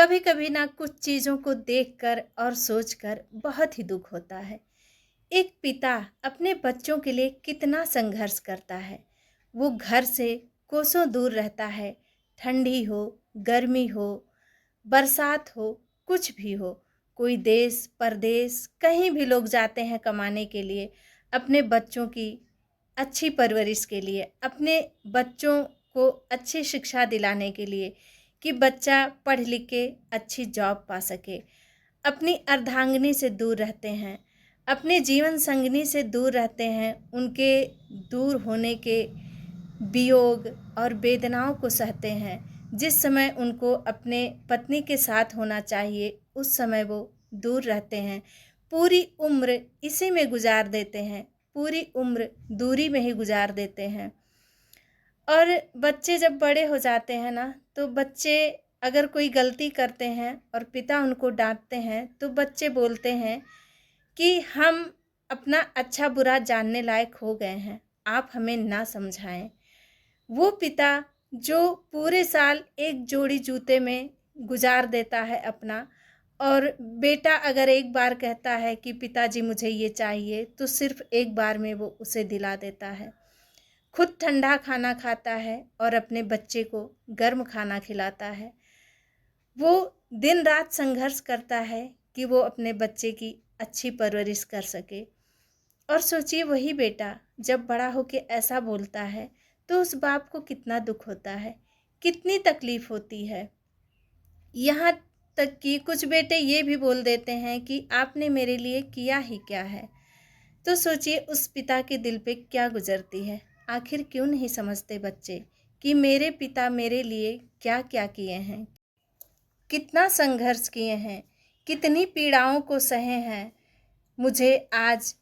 कभी कभी ना कुछ चीज़ों को देखकर और सोचकर बहुत ही दुख होता है। एक पिता अपने बच्चों के लिए कितना संघर्ष करता है। वो घर से कोसों दूर रहता है, ठंडी हो, गर्मी हो, बरसात हो, कुछ भी हो। कोई देश परदेश कहीं भी लोग जाते हैं कमाने के लिए, अपने बच्चों की अच्छी परवरिश के लिए, अपने बच्चों को अच्छी शिक्षा दिलाने के लिए कि बच्चा पढ़ लिख के अच्छी जॉब पा सके। अपनी अर्धांगिनी से दूर रहते हैं, अपने जीवन संगिनी से दूर रहते हैं, उनके दूर होने के वियोग और वेदनाओं को सहते हैं। जिस समय उनको अपने पत्नी के साथ होना चाहिए, उस समय वो दूर रहते हैं। पूरी उम्र इसी में गुजार देते हैं, पूरी उम्र दूरी में ही गुजार देते हैं। और बच्चे जब बड़े हो जाते हैं ना, तो बच्चे अगर कोई गलती करते हैं और पिता उनको डांटते हैं, तो बच्चे बोलते हैं कि हम अपना अच्छा बुरा जानने लायक हो गए हैं, आप हमें ना समझाएं। वो पिता जो पूरे साल एक जोड़ी जूते में गुजार देता है अपना, और बेटा अगर एक बार कहता है कि पिताजी मुझे ये चाहिए, तो सिर्फ एक बार में वो उसे दिला देता है। खुद ठंडा खाना खाता है और अपने बच्चे को गर्म खाना खिलाता है। वो दिन रात संघर्ष करता है कि वो अपने बच्चे की अच्छी परवरिश कर सके। और सोचिए, वही बेटा जब बड़ा होके ऐसा बोलता है, तो उस बाप को कितना दुख होता है, कितनी तकलीफ होती है। यहाँ तक कि कुछ बेटे ये भी बोल देते हैं कि आपने मेरे लिए किया ही क्या है। तो सोचिए उस पिता के दिल पे क्या गुजरती है। आखिर क्यों नहीं समझते बच्चे कि मेरे पिता मेरे लिए क्या क्या किए हैं, कितना संघर्ष किए हैं, कितनी पीड़ाओं को सहे हैं मुझे आज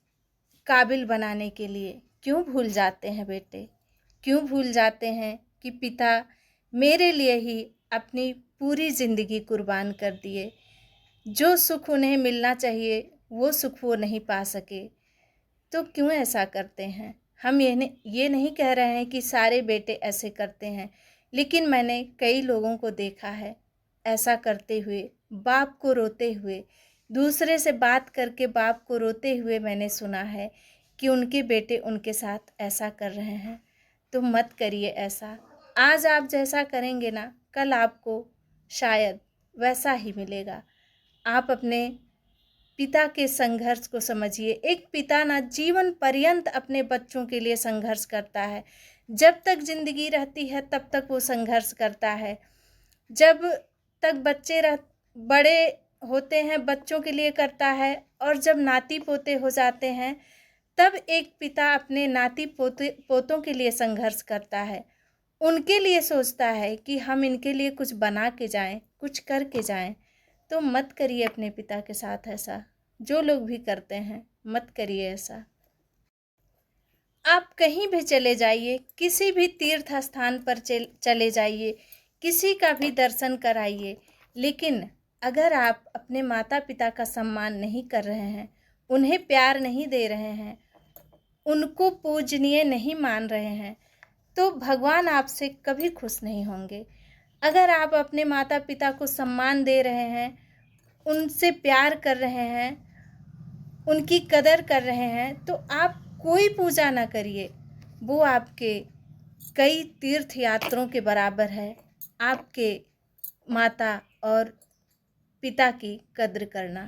काबिल बनाने के लिए। क्यों भूल जाते हैं बेटे, क्यों भूल जाते हैं कि पिता मेरे लिए ही अपनी पूरी ज़िंदगी कुर्बान कर दिए। जो सुख उन्हें मिलना चाहिए वो सुख वो नहीं पा सके, तो क्यों ऐसा करते हैं। हम ये नहीं कह रहे हैं कि सारे बेटे ऐसे करते हैं, लेकिन मैंने कई लोगों को देखा है ऐसा करते हुए, बाप को रोते हुए, दूसरे से बात करके बाप को रोते हुए मैंने सुना है कि उनके बेटे उनके साथ ऐसा कर रहे हैं। तो मत करिए ऐसा। आज आप जैसा करेंगे ना, कल आपको शायद वैसा ही मिलेगा। आप अपने पिता के संघर्ष को समझिए। एक पिता ना जीवन पर्यंत अपने बच्चों के लिए संघर्ष करता है। जब तक जिंदगी रहती है तब तक वो संघर्ष करता है। जब तक बड़े होते हैं बच्चों के लिए करता है, और जब नाती पोते हो जाते हैं तब एक पिता अपने नाती पोतों के लिए संघर्ष करता है। उनके लिए सोचता है कि हम इनके लिए कुछ बना के जाएं, कुछ करके जाएं। तो मत करिए अपने पिता के साथ ऐसा। जो लोग भी करते हैं मत करिए ऐसा। आप कहीं भी चले जाइए, किसी भी तीर्थ स्थान पर चले जाइए, किसी का भी दर्शन कराइए, लेकिन अगर आप अपने माता पिता का सम्मान नहीं कर रहे हैं, उन्हें प्यार नहीं दे रहे हैं, उनको पूजनीय नहीं मान रहे हैं, तो भगवान आपसे कभी खुश नहीं होंगे। अगर आप अपने माता पिता को सम्मान दे रहे हैं, उनसे प्यार कर रहे हैं, उनकी कदर कर रहे हैं, तो आप कोई पूजा ना करिए, वो आपके कई तीर्थ यात्रों के बराबर है। आपके माता और पिता की कद्र करना।